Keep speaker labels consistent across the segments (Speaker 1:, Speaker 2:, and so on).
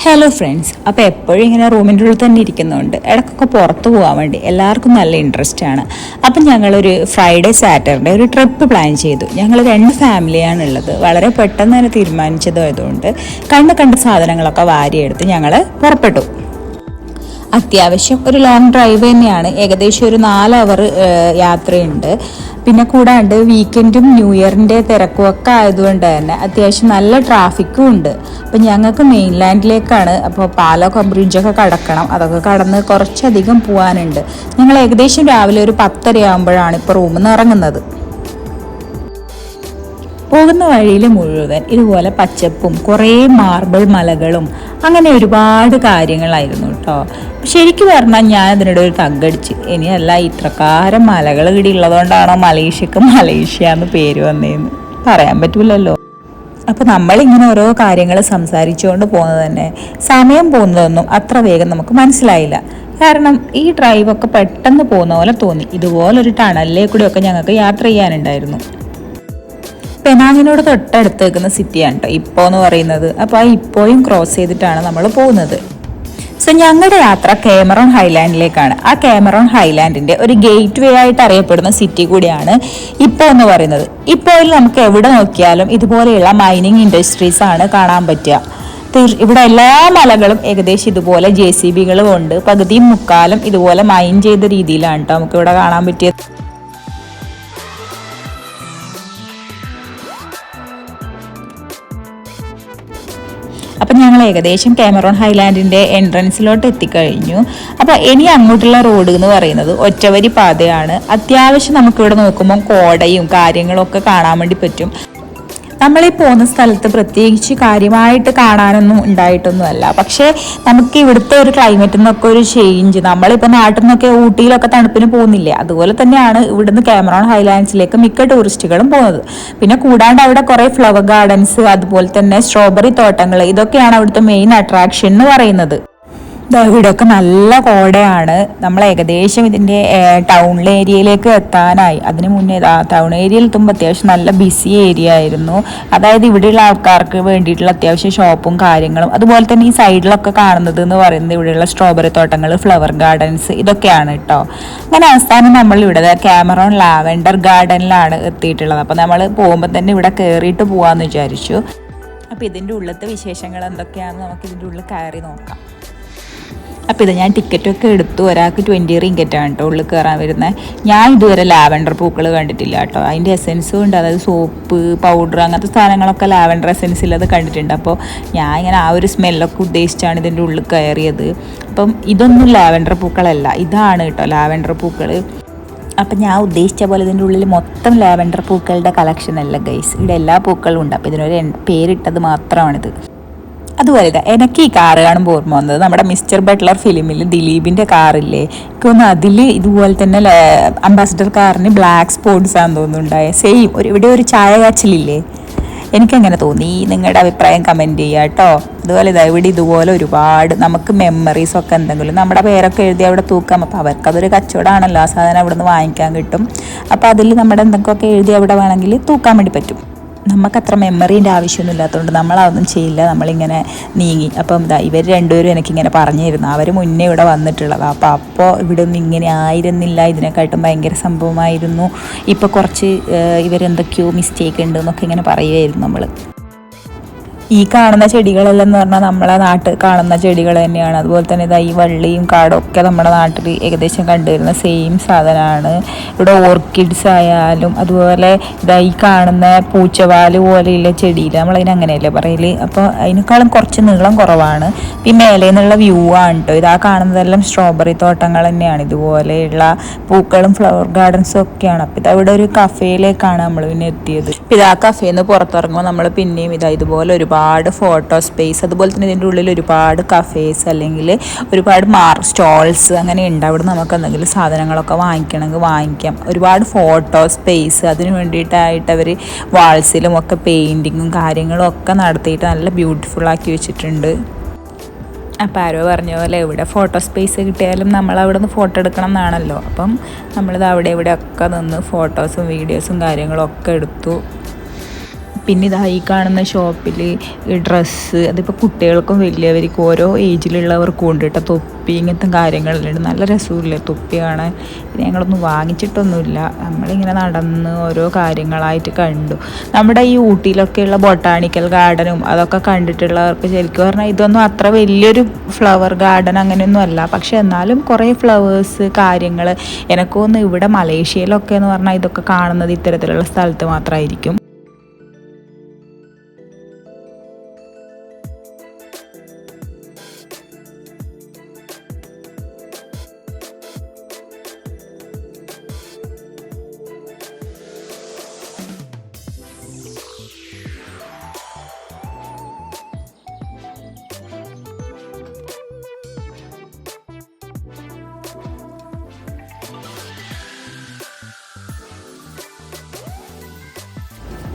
Speaker 1: Hello friends, അപ്പോൾ എപ്പോഴും ഇങ്ങനെ റൂമിൻ്റെ ഉള്ളിൽ തന്നെ ഇരിക്കുന്നതുകൊണ്ട് ഇടയ്ക്കൊക്കെ പുറത്ത് പോകാൻ വേണ്ടി എല്ലാവർക്കും നല്ല ഇൻട്രസ്റ്റ് ആണ്. അപ്പം ഞങ്ങളൊരു ഫ്രൈഡേ സാറ്റർഡേ ഒരു ട്രിപ്പ് പ്ലാൻ ചെയ്തു. ഞങ്ങൾ 2 ഫാമിലിയാണ് ഉള്ളത്. വളരെ പെട്ടെന്ന് തന്നെ തീരുമാനിച്ചതായതുകൊണ്ട് കണ്ട സാധനങ്ങളൊക്കെ വാരിയെടുത്ത് ഞങ്ങൾ പുറപ്പെട്ടു. അത്യാവശ്യം ഒരു ലോങ് ഡ്രൈവ് തന്നെയാണ്. ഏകദേശം ഒരു 4 അവർ യാത്രയുണ്ട്. പിന്നെ കൂടാണ്ട് വീക്കെൻഡും ന്യൂ ഇയറിൻ്റെ തിരക്കും ഒക്കെ ആയതുകൊണ്ട് തന്നെ അത്യാവശ്യം നല്ല ട്രാഫിക്കും ഉണ്ട്. അപ്പം ഞങ്ങൾക്ക് മെയിൻലാൻഡിലേക്കാണ്. അപ്പോൾ പാലമൊക്കെ ബ്രിഡ്ജൊക്കെ കടക്കണം. അതൊക്കെ കടന്ന് കുറച്ചധികം പോകാനുണ്ട്. ഞങ്ങൾ ഏകദേശം രാവിലെ ഒരു 10:30 ആകുമ്പോഴാണ് ഇപ്പോൾ റൂമിൽ നിന്ന് ഇറങ്ങുന്നത്. പോകുന്ന വഴിയിൽ മുഴുവൻ ഇതുപോലെ പച്ചപ്പും കുറേ മാർബിൾ മലകളും അങ്ങനെ ഒരുപാട് കാര്യങ്ങളായിരുന്നു കേട്ടോ. ശരിക്കും പറഞ്ഞാൽ ഞാൻ അതിനിടെ ഒരു തగ్గടിച്ച്, ഇനിയല്ല ഇത്രക്കാരം മലകൾ ഇവിടെ ഉള്ളതുകൊണ്ടാണോ മലേഷ്യക്ക് മലേഷ്യ എന്ന് പേര് വന്നതെന്ന് പറയാൻ പറ്റൂലല്ലോ. അപ്പോൾ നമ്മളിങ്ങനെ ഓരോ കാര്യങ്ങൾ സംസാരിച്ചുകൊണ്ട് പോകുന്നത് തന്നെ സമയം പോകുന്നതൊന്നും അത്ര വേഗം നമുക്ക് മനസ്സിലായില്ല. കാരണം ഈ ഡ്രൈവൊക്കെ പെട്ടെന്ന് പോകുന്ന പോലെ തോന്നി. ഇതുപോലൊരു ടണലിലെ കൂടിയൊക്കെ ഞങ്ങൾക്ക് യാത്ര ചെയ്യാനുണ്ടായിരുന്നു. പെനാങ്ങിനോട് തൊട്ടടുത്ത് നിൽക്കുന്ന സിറ്റിയാണ് കേട്ടോ ഇപ്പോൾ എന്ന് പറയുന്നത്. അപ്പോൾ ആ ഇപ്പോയും ക്രോസ് ചെയ്തിട്ടാണ് നമ്മൾ പോകുന്നത്. സോ ഞങ്ങളുടെ യാത്ര കാമറൂൺ ഹൈലാൻഡിലേക്കാണ്. ആ കാമറൂൺ ഹൈലാൻഡിൻ്റെ ഒരു ഗേറ്റ് വേ ആയിട്ട് അറിയപ്പെടുന്ന സിറ്റി കൂടിയാണ് ഇപ്പോൾ എന്ന് പറയുന്നത്. ഇപ്പോയിൽ നമുക്ക് എവിടെ നോക്കിയാലും ഇതുപോലെയുള്ള മൈനിങ് ഇൻഡസ്ട്രീസ് ആണ് കാണാൻ പറ്റുക. ഇവിടെ എല്ലാ മലകളും ഏകദേശം ഇതുപോലെ JCB കൊണ്ട് പകുതിയും മുക്കാലും ഇതുപോലെ മൈൻ ചെയ്ത രീതിയിലാണ് കേട്ടോ നമുക്ക് ഇവിടെ കാണാൻ പറ്റിയത്. അപ്പം ഞങ്ങൾ ഏകദേശം കാമറൂൺ ഹൈലാൻഡിൻ്റെ എൻട്രൻസിലോട്ട് എത്തിക്കഴിഞ്ഞു. അപ്പോൾ ഇനി അങ്ങോട്ടുള്ള റോഡ് എന്ന് പറയുന്നത് ഒറ്റവരി പാതയാണ്. അത്യാവശ്യം നമുക്കിവിടെ നോക്കുമ്പോൾ കോടയും കാര്യങ്ങളും ഒക്കെ കാണാൻ വേണ്ടി പറ്റും. നമ്മളീ പോകുന്ന സ്ഥലത്ത് പ്രത്യേകിച്ച് കാര്യമായിട്ട് കാണാനൊന്നും ഉണ്ടായിട്ടൊന്നുമല്ല. പക്ഷേ നമുക്ക് ഇവിടുത്തെ ഒരു ക്ലൈമറ്റിൽ നിന്നൊക്കെ ഒരു ചേഞ്ച്, നമ്മളിപ്പോൾ നാട്ടിൽ നിന്നൊക്കെ ഊട്ടിയിലൊക്കെ തണുപ്പിന് പോകുന്നില്ലേ, അതുപോലെ തന്നെയാണ് ഇവിടുന്ന് കാമറൂൺ ഹൈലാൻഡ്സിലേക്ക് മിക്ക ടൂറിസ്റ്റുകളും പോകുന്നത്. പിന്നെ കൂടാണ്ട് അവിടെ കുറേ ഫ്ലവർ ഗാർഡൻസ്, അതുപോലെ തന്നെ സ്ട്രോബെറി തോട്ടങ്ങൾ, ഇതൊക്കെയാണ് അവിടുത്തെ മെയിൻ അട്രാക്ഷൻ എന്ന് പറയുന്നത്. ഇവിടെയൊക്കെ നല്ല കോടയാണ്. നമ്മൾ ഏകദേശം ഇതിൻ്റെ ടൗൺ ഏരിയയിലേക്ക് എത്താനായി. അതിന് മുന്നേ ടൗൺ ഏരിയയിൽ എത്തുമ്പോൾ അത്യാവശ്യം നല്ല ബിസി ഏരിയ ആയിരുന്നു. അതായത് ഇവിടെയുള്ള ആൾക്കാർക്ക് വേണ്ടിയിട്ടുള്ള അത്യാവശ്യം ഷോപ്പും കാര്യങ്ങളും, അതുപോലെ തന്നെ ഈ സൈഡിലൊക്കെ കാണുന്നത് എന്ന് പറയുന്നത് ഇവിടെയുള്ള സ്ട്രോബെറി തോട്ടങ്ങൾ, ഫ്ലവർ ഗാർഡൻസ്, ഇതൊക്കെയാണ് കേട്ടോ. അങ്ങനെ അവസാനം നമ്മൾ ഇവിടെ കാമറൂൺ ലാവെൻഡർ ഗാർഡനിലാണ് എത്തിയിട്ടുള്ളത്. അപ്പോൾ നമ്മൾ പോകുമ്പോൾ തന്നെ ഇവിടെ കയറിയിട്ട് പോകാമെന്ന് വിചാരിച്ചു. അപ്പോൾ ഇതിൻ്റെ ഉള്ളിലത്തെ വിശേഷങ്ങൾ എന്തൊക്കെയാണെന്ന് നമുക്ക് ഇതിൻ്റെ ഉള്ളിൽ കയറി നോക്കാം. അപ്പോൾ ഇത് ഞാൻ ടിക്കറ്റൊക്കെ എടുത്തു. ഒരാൾക്ക് 20 റിങ്കറ്റാണ് കേട്ടോ ഉള്ളിൽ കയറാൻ വരുന്നത്. ഞാൻ ഇതുവരെ ലാവൻഡർ പൂക്കൾ കണ്ടിട്ടില്ല കേട്ടോ. അതിൻ്റെ എസെൻസും ഉണ്ട്, അതായത് സോപ്പ്, പൗഡർ, അങ്ങനത്തെ സാധനങ്ങളൊക്കെ ലാവൻഡർ എസെൻസിൽ അത് കണ്ടിട്ടുണ്ട്. അപ്പോൾ ഞാൻ ഇങ്ങനെ ആ ഒരു സ്മെല്ലൊക്കെ ഉദ്ദേശിച്ചാണ് ഇതിൻ്റെ ഉള്ളിൽ കയറിയത്. അപ്പം ഇതൊന്നും ലാവൻഡർ പൂക്കളല്ല, ഇതാണ് കേട്ടോ ലാവൻഡർ പൂക്കൾ. അപ്പം ഞാൻ ഉദ്ദേശിച്ച പോലെ ഇതിൻ്റെ ഉള്ളിൽ മൊത്തം ലാവൻഡർ പൂക്കളുടെ കളക്ഷൻ അല്ല ഗൈസ്, ഇവിടെ എല്ലാ പൂക്കളും ഉണ്ട്. അപ്പോൾ ഇതിനൊരു പേരിട്ടത് മാത്രമാണിത്. അതുപോലെ എനിക്ക് ഈ കാറ് കാണുമ്പോൾ ഓർമ്മ വന്നത് നമ്മുടെ മിസ്റ്റർ ബട്ട്ലർ ഫിലിമിൽ ദിലീപിൻ്റെ കാറില്ലേ, എനിക്കൊന്ന് അതിൽ ഇതുപോലെ തന്നെ അംബാസിഡർ കാറിന് ബ്ലാക്ക് സ്പോട്ട്സ് ആണെന്ന് തോന്നുന്നുണ്ടായ സെയിം ഇവിടെ ഒരു ചായ കാച്ചിലില്ലേ, എനിക്കങ്ങനെ തോന്നി. നിങ്ങളുടെ അഭിപ്രായം കമൻറ്റ് ചെയ്യുക കേട്ടോ. അതുപോലെ ഇവിടെ ഇതുപോലെ ഒരുപാട് നമുക്ക് മെമ്മറീസൊക്കെ എന്തെങ്കിലും നമ്മുടെ പേരൊക്കെ എഴുതി അവിടെ തൂക്കാം. അപ്പോൾ അവർക്കതൊരു കച്ചവടമാണല്ലോ, ആ സാധനം അവിടെ നിന്ന് വാങ്ങിക്കാൻ കിട്ടും. അപ്പോൾ അതിൽ നമ്മുടെ എന്തൊക്കെയൊക്കെ എഴുതി അവിടെ വേണമെങ്കിൽ തൂക്കാൻ വേണ്ടി പറ്റും. നമുക്കത്ര മെമ്മറീൻ്റെ ആവശ്യമൊന്നും ഇല്ലാത്തതുകൊണ്ട് നമ്മളതൊന്നും ചെയ്യില്ല, നമ്മളിങ്ങനെ നീങ്ങി. അപ്പം ഇവർ രണ്ടുപേരും എനിക്കിങ്ങനെ പറഞ്ഞിരുന്നു, അവർ മുന്നേ ഇവിടെ വന്നിട്ടുള്ളതാണ്. അപ്പോൾ ഇവിടെ ഒന്നും ഇങ്ങനെ ആയിരുന്നില്ല, ഇതിനെക്കാട്ടും ഭയങ്കര സംഭവമായിരുന്നു, ഇപ്പോൾ കുറച്ച് ഇവരെന്തൊക്കെയോ മിസ്റ്റേക്ക് ഉണ്ട് എന്നൊക്കെ ഇങ്ങനെ പറയുമായിരുന്നു നമ്മൾ. ഈ കാണുന്ന ചെടികളെല്ലാം എന്ന് പറഞ്ഞാൽ നമ്മളെ നാട്ടിൽ കാണുന്ന ചെടികൾ തന്നെയാണ്. അതുപോലെ തന്നെ ഈ വള്ളിയും കാടും ഒക്കെ നമ്മുടെ നാട്ടിൽ ഏകദേശം കണ്ടുവരുന്ന സെയിം സാധനമാണ്. ഇവിടെ ഓർക്കിഡ്സ് ആയാലും അതുപോലെ ഈ കാണുന്ന പൂച്ചവാല് പോലെയുള്ള ചെടിയിൽ നമ്മളതിന് അങ്ങനെയല്ലേ പറയല്. അപ്പോൾ അതിനേക്കാളും കുറച്ച് നീളം കുറവാണ്. പിന്നെ മേലെ നിന്നുള്ള വ്യൂ ആണ് കേട്ടോ. ഇതാ കാണുന്നതെല്ലാം സ്ട്രോബെറി തോട്ടങ്ങൾ തന്നെയാണ്, ഇതുപോലെയുള്ള പൂക്കളും ഫ്ലവർ ഗാർഡൻസും ഒക്കെയാണ്. അപ്പോൾ ഇതവിടെ ഒരു കഫേയിലേക്കാണ് നമ്മൾ പിന്നെ എത്തിയത്. അപ്പോൾ ഇതാ കഫേയിൽ നിന്ന് പുറത്തിറങ്ങുമ്പോൾ നമ്മൾ പിന്നെയും ഇതുപോലെ ഒരുപാട് ഫോട്ടോ സ്പേസ്, അതുപോലെ തന്നെ ഇതിൻ്റെ ഉള്ളിൽ ഒരുപാട് കഫേസ് അല്ലെങ്കിൽ ഒരുപാട് സ്റ്റോൾസ് അങ്ങനെ ഉണ്ട്. അവിടെ നമുക്ക് എന്തെങ്കിലും സാധനങ്ങളൊക്കെ വാങ്ങിക്കണമെങ്കിൽ വാങ്ങിക്കാം. ഒരുപാട് ഫോട്ടോ സ്പേസ്, അതിന് വേണ്ടിയിട്ടായിട്ട് അവർ വാൾസിലും ഒക്കെ പെയിൻറ്റിങ്ങും കാര്യങ്ങളും ഒക്കെ നടത്തിയിട്ട് നല്ല ബ്യൂട്ടിഫുൾ ആക്കി വെച്ചിട്ടുണ്ട്. അപ്പോൾ ആരോ പറഞ്ഞ പോലെ എവിടെ ഫോട്ടോ സ്പേസ് കിട്ടിയാലും നമ്മൾ അവിടെ നിന്ന് ഫോട്ടോ എടുക്കണം എന്നാണല്ലോ. അപ്പം നമ്മളിത് അവിടെ ഇവിടെ ഒക്കെ നിന്ന് ഫോട്ടോസും വീഡിയോസും കാര്യങ്ങളും ഒക്കെ എടുത്തു. പിന്നെ ഇതാ ഈ കാണുന്ന ഷോപ്പിൽ ഡ്രസ്സ്, അതിപ്പോൾ കുട്ടികൾക്കും വലിയവർക്കും ഓരോ ഏജിലുള്ളവർക്കും ഉണ്ട് കേട്ടോ. തൊപ്പി ഇങ്ങനത്തെ കാര്യങ്ങളുണ്ട്. നല്ല രസമില്ലേ തൊപ്പി കാണാൻ. ഞങ്ങളൊന്നും വാങ്ങിച്ചിട്ടൊന്നുമില്ല, നമ്മളിങ്ങനെ നടന്ന് ഓരോ കാര്യങ്ങളായിട്ട് കണ്ടു. നമ്മുടെ ഈ ഊട്ടിയിലൊക്കെയുള്ള ബൊട്ടാണിക്കൽ ഗാർഡനും അതൊക്കെ കണ്ടിട്ടുള്ളവർക്ക് ശരിക്കും പറഞ്ഞാൽ ഇതൊന്നും അത്ര വലിയൊരു ഫ്ലവർ ഗാർഡൻ അങ്ങനെയൊന്നും അല്ല. പക്ഷെ എന്നാലും കുറേ ഫ്ലവേഴ്സ് കാര്യങ്ങൾ എനക്കൊന്ന് ഇവിടെ മലേഷ്യയിലൊക്കെ എന്ന് പറഞ്ഞാൽ ഇതൊക്കെ കാണുന്നത് ഇത്തരത്തിലുള്ള സ്ഥലത്ത് മാത്രമായിരിക്കും.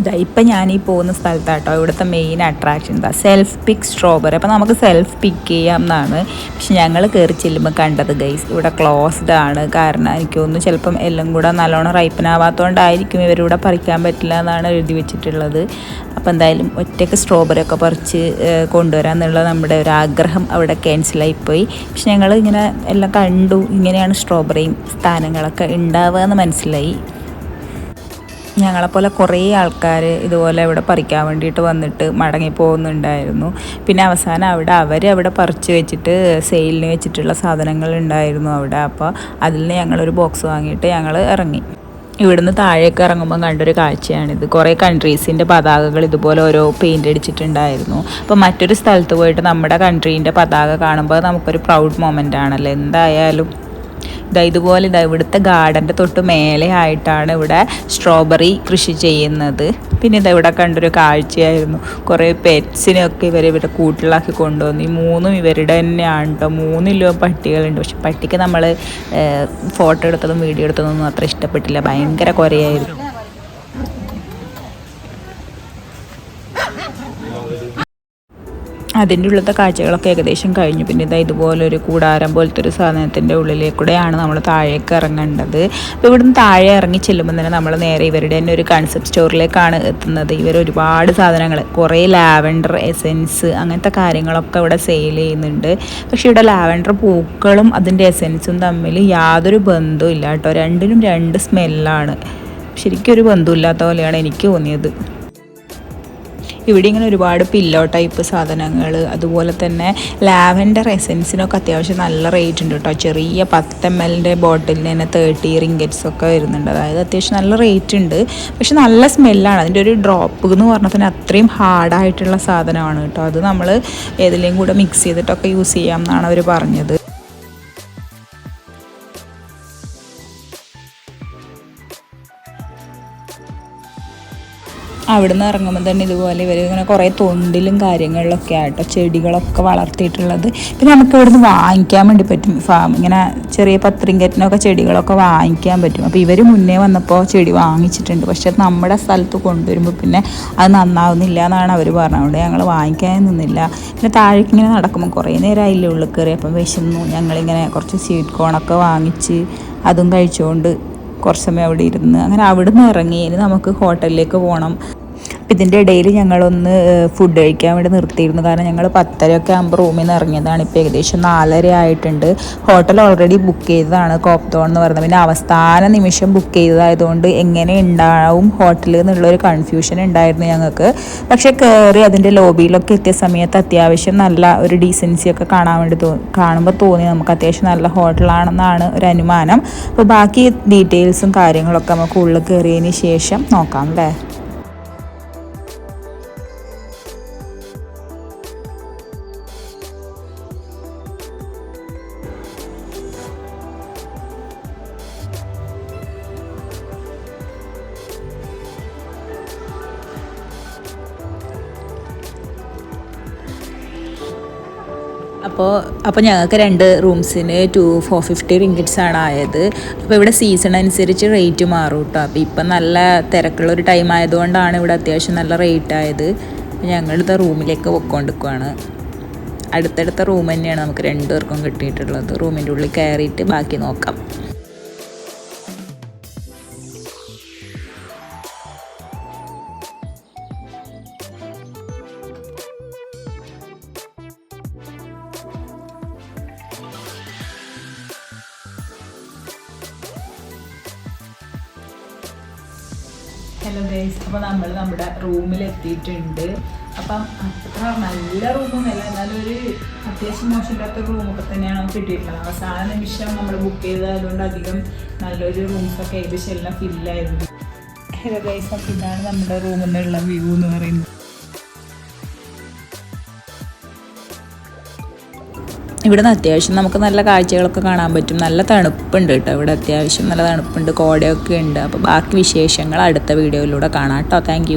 Speaker 1: ഇതാ ഇപ്പം ഞാനീ പോകുന്ന സ്ഥലത്താട്ടോ ഇവിടുത്തെ മെയിൻ അട്രാക്ഷൻ ഇതാ സെൽഫ് പിക്ക് സ്ട്രോബെറി. അപ്പോൾ നമുക്ക് സെൽഫ് പിക്ക് ചെയ്യാം എന്നാണ്. പക്ഷെ ഞങ്ങൾ കയറി ചെല്ലുമ്പോൾ കണ്ടത് ഗൈസ് ഇവിടെ ക്ലോസ്ഡ് ആണ്. കാരണം എനിക്ക് തോന്നുന്നു ചിലപ്പം എല്ലാം കൂടെ നല്ലോണം റൈപ്പനാവാത്തതുകൊണ്ടായിരിക്കും ഇവരിവിടെ പറിക്കാൻ പറ്റില്ല എന്നാണ് എഴുതി വെച്ചിട്ടുള്ളത്. അപ്പോൾ എന്തായാലും ഒറ്റയ്ക്ക് സ്ട്രോബെറി ഒക്കെ പറിച്ച് കൊണ്ടുവരാമെന്നുള്ള നമ്മുടെ ഒരു ആഗ്രഹം അവിടെ ക്യാൻസലായിപ്പോയി. പക്ഷെ ഞങ്ങൾ ഇങ്ങനെ എല്ലാം കണ്ടു, ഇങ്ങനെയാണ് സ്ട്രോബെറിയും സ്ഥാനങ്ങളൊക്കെ ഉണ്ടാവുക എന്ന് മനസ്സിലായി. ഞങ്ങളെപ്പോലെ കുറേ ആൾക്കാർ ഇതുപോലെ ഇവിടെ പറിക്കാൻ വേണ്ടിയിട്ട് വന്നിട്ട് മടങ്ങി പോകുന്നുണ്ടായിരുന്നു. പിന്നെ അവസാനം അവരവിടെ പറിച്ച് വെച്ചിട്ട് സെയിലിന് വെച്ചിട്ടുള്ള സാധനങ്ങൾ ഉണ്ടായിരുന്നു അവിടെ. അപ്പോൾ അതിൽ നിന്ന് ഞങ്ങളൊരു ബോക്സ് വാങ്ങിയിട്ട് ഞങ്ങൾ ഇറങ്ങി. ഇവിടുന്ന് താഴേക്ക് ഇറങ്ങുമ്പോൾ കണ്ടൊരു കാഴ്ചയാണിത്. കുറേ കൺട്രീസിൻ്റെ പതാകകൾ ഇതുപോലെ ഓരോ പെയിൻ്റ് അടിച്ചിട്ടുണ്ടായിരുന്നു. അപ്പോൾ മറ്റൊരു സ്ഥലത്ത് പോയിട്ട് നമ്മുടെ കൺട്രീൻ്റെ പതാക കാണുമ്പോൾ നമുക്കൊരു പ്രൗഡ് മൊമെൻ്റ് ആണല്ലോ എന്തായാലും. ഇതുപോലെ ഇവിടുത്തെ ഗാർഡൻ്റെ തൊട്ട് മേലെ ആയിട്ടാണ് ഇവിടെ സ്ട്രോബെറി കൃഷി ചെയ്യുന്നത്. പിന്നെ ഇവിടെ കണ്ടൊരു കാഴ്ചയായിരുന്നു. കുറേ പെറ്റ്സിനെയൊക്കെ ഇവരുടെ കൂട്ടിലാക്കി കൊണ്ടുവന്നു. ഈ മൂന്നും ഇവരുടെ തന്നെയാണ് കേട്ടോ. 3 കിലോ പട്ടികളുണ്ട്. പക്ഷെ പട്ടിക്ക് നമ്മൾ ഫോട്ടോ എടുത്തതും വീഡിയോ എടുത്തതൊന്നും അത്ര ഇഷ്ടപ്പെട്ടില്ല, ഭയങ്കര കുരയായിരുന്നു. അതിൻ്റെ ഉള്ളത്തെ കാഴ്ചകളൊക്കെ ഏകദേശം കഴിഞ്ഞു. പിന്നെ ഇതുപോലൊരു കൂടാരം പോലത്തെ ഒരു സാധനത്തിൻ്റെ ഉള്ളിലേക്കൂടെയാണ് നമ്മൾ താഴേക്ക് ഇറങ്ങേണ്ടത്. അപ്പോൾ ഇവിടുന്ന് താഴെ ഇറങ്ങി ചെല്ലുമ്പോൾ തന്നെ നമ്മൾ നേരെ ഇവരുടെ തന്നെ ഒരു കൺസെപ്റ്റ് സ്റ്റോറിലേക്കാണ് എത്തുന്നത്. ഇവർ ഒരുപാട് സാധനങ്ങൾ, കുറേ ലാവൻഡർ എസെൻസ് അങ്ങനത്തെ കാര്യങ്ങളൊക്കെ ഇവിടെ സെയിൽ ചെയ്യുന്നുണ്ട്. പക്ഷേ ഇവിടെ ലാവൻഡർ പൂക്കളും അതിൻ്റെ എസെൻസും തമ്മിൽ യാതൊരു ബന്ധവും ഇല്ല കേട്ടോ. രണ്ടിനും 2 സ്മെല്ലാണ്. ശരിക്കും ഒരു ബന്ധമില്ലാത്ത പോലെയാണ് എനിക്ക് തോന്നിയത്. ഇവിടെ ഇങ്ങനെ ഒരുപാട് പില്ലോ ടൈപ്പ് സാധനങ്ങൾ, അതുപോലെ തന്നെ ലാവൻഡർ എസെൻസിനൊക്കെ അത്യാവശ്യം നല്ല റേറ്റ് ഉണ്ട് കേട്ടോ. ചെറിയ 10 ml ബോട്ടിലിന് തന്നെ 30 റിങ്കറ്റ്സ് ഒക്കെ വരുന്നുണ്ട്. അതായത് അത്യാവശ്യം നല്ല റേറ്റ് ഉണ്ട്. പക്ഷെ നല്ല സ്മെല്ലാണ്. അതിൻ്റെ ഒരു ഡ്രോപ്പ് എന്ന് പറഞ്ഞാൽ തന്നെ അത്രയും ഹാർഡായിട്ടുള്ള സാധനമാണ് കേട്ടോ. അത് നമ്മൾ ഏതിലേയും കൂടെ മിക്സ് ചെയ്തിട്ടൊക്കെ യൂസ് ചെയ്യാം എന്നാണ് അവർ പറഞ്ഞത്. അവിടുന്ന് ഇറങ്ങുമ്പോൾ തന്നെ ഇതുപോലെ ഇവർ ഇങ്ങനെ കുറേ തൊണ്ടിലും കാര്യങ്ങളിലൊക്കെ ആയിട്ടോ ചെടികളൊക്കെ വളർത്തിയിട്ടുള്ളത്. പിന്നെ നമുക്ക് ഇവിടുന്ന് വാങ്ങിക്കാൻ വേണ്ടി പറ്റും. ഇങ്ങനെ ചെറിയ 10 റിങ്കറ്റിനൊക്കെ ചെടികളൊക്കെ വാങ്ങിക്കാൻ പറ്റും. അപ്പോൾ ഇവർ മുന്നേ വന്നപ്പോൾ ചെടി വാങ്ങിച്ചിട്ടുണ്ട്. പക്ഷെ നമ്മുടെ സ്ഥലത്ത് കൊണ്ടുവരുമ്പോൾ പിന്നെ അത് നന്നാവുന്നില്ല എന്നാണ് അവർ പറഞ്ഞത്. ഞങ്ങൾ വാങ്ങിക്കാൻ നിന്നില്ല. പിന്നെ താഴേക്ക് ഇങ്ങനെ നടക്കുമ്പോൾ കുറേ നേരമായില്ലേ ഉള്ളിൽ കയറി. അപ്പം വിശന്നു. ഞങ്ങളിങ്ങനെ കുറച്ച് സ്വീറ്റ് കോണൊക്കെ വാങ്ങിച്ച് അതും കഴിച്ചുകൊണ്ട് കുറച്ച് സമയം അവിടെ ഇരുന്ന് അങ്ങനെ അവിടുന്ന് ഇറങ്ങി. ഇനി നമുക്ക് ഹോട്ടലിലേക്ക് പോകണം. അപ്പം ഇതിൻ്റെ ഇടയിൽ ഞങ്ങളൊന്ന് ഫുഡ് കഴിക്കാൻ വേണ്ടി നിർത്തിയിരുന്നു. കാരണം ഞങ്ങൾ 10:30 ആകുമ്പോൾ റൂമിൽ നിന്ന് ഇറങ്ങിയതാണ്. ഇപ്പോൾ ഏകദേശം 4:30 ആയിട്ടുണ്ട്. ഹോട്ടൽ ഓൾറെഡി ബുക്ക് ചെയ്തതാണ്, കോപ്തോൺ എന്ന് പറയുന്നത്. പിന്നെ അവസാന നിമിഷം ബുക്ക് ചെയ്തതായതുകൊണ്ട് എങ്ങനെ ഉണ്ടാവും ഹോട്ടലിൽ എന്നുള്ളൊരു കൺഫ്യൂഷൻ ഉണ്ടായിരുന്നു ഞങ്ങൾക്ക്. പക്ഷേ കയറി അതിൻ്റെ ലോബിയിലൊക്കെ എത്തിയ സമയത്ത് അത്യാവശ്യം നല്ല ഒരു ഡീസൻസിയൊക്കെ കാണുമ്പോൾ തോന്നി നമുക്ക് അത്യാവശ്യം നല്ല ഹോട്ടലാണെന്നാണ് ഒരു അനുമാനം. അപ്പോൾ ബാക്കി ഡീറ്റെയിൽസും കാര്യങ്ങളൊക്കെ നമുക്ക് ഉള്ളിൽ കയറിയതിന് ശേഷം നോക്കാം അല്ലേ. അപ്പോൾ ഞങ്ങൾക്ക് 2 റൂംസിന് 450 റിങ്കിറ്റ്സ് ആണ് ആയത്. അപ്പോൾ ഇവിടെ സീസൺ അനുസരിച്ച് റേറ്റ് മാറും കേട്ടോ. അപ്പോൾ ഇപ്പം നല്ല തിരക്കുള്ളൊരു ടൈം ആയതുകൊണ്ടാണ് ഇവിടെ അത്യാവശ്യം നല്ല റേറ്റ് ആയത്. ഞങ്ങളിത് റൂമിലേക്ക് പൊയ്ക്കൊണ്ടിരിക്കുകയാണ്. അടുത്തടുത്ത റൂം തന്നെയാണ് നമുക്ക് 2 പേർക്കും കിട്ടിയിട്ടുള്ളത്. റൂമിൻ്റെ ഉള്ളിൽ കയറിയിട്ട് ബാക്കി നോക്കാം. ഹലോ ഗൈസ്, അപ്പോൾ നമ്മൾ നമ്മുടെ റൂമിൽ എത്തിയിട്ടുണ്ട്. അപ്പം അത്ര നല്ല റൂമൊന്നുമല്ല, എന്നാലും ഒരു അത്യാവശ്യം മോശമില്ലാത്ത റൂമൊക്കെ തന്നെയാണ് നമുക്ക് കിട്ടിയിട്ടുള്ളത്. അവസാന നിമിഷം നമ്മൾ ബുക്ക് ചെയ്തതുകൊണ്ട് അധികം നല്ലൊരു റൂംസൊക്കെ ഏകദേശം എല്ലാം ഫില്ലായിരുന്നു. ഹലോ ഗൈസ്, അപ്പോൾ ഇതാണ് നമ്മുടെ റൂമിൽ നിന്നുള്ള വ്യൂ എന്ന് പറയുന്നത്. ഇവിടെ നിന്ന് അത്യാവശ്യം നമുക്ക് നല്ല കാഴ്ചകളൊക്കെ കാണാൻ പറ്റും. നല്ല തണുപ്പുണ്ട് കേട്ടോ, ഇവിടെ അത്യാവശ്യം നല്ല തണുപ്പുണ്ട്, കോടയൊക്കെ ഉണ്ട്. അപ്പോൾ ബാക്കി വിശേഷങ്ങൾ അടുത്ത വീഡിയോയിലൂടെ കാണാം കേട്ടോ. Thank you.